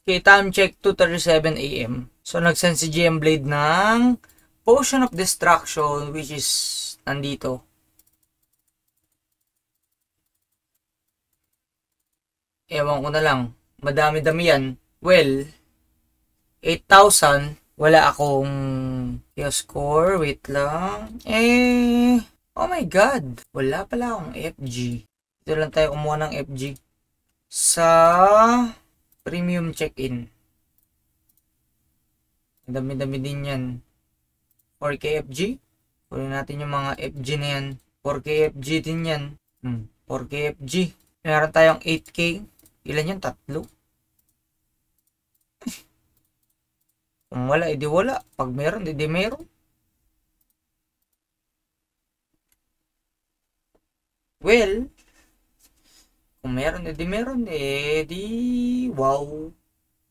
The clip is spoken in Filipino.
Okay, time check 2:37 AM. So, nag-send si GM Blade ng Potion of Destruction, which is nandito. Ewan ko na lang. Madami-dami yan. Well, 8,000. Wala akong score. Wait lang. Oh my God. Wala pala akong FG. Dito lang tayo kumuha ng FG. Sa premium check-in. Dami-dami din yan. 4K FG. Kunin natin yung mga FG na yan. 4K FG din yan. 4K FG. Meron tayong 8K. Ilan yan? 3. Kung wala, edi wala. Pag meron, edi meron. Well, kung meron, edi meron. Edi wow.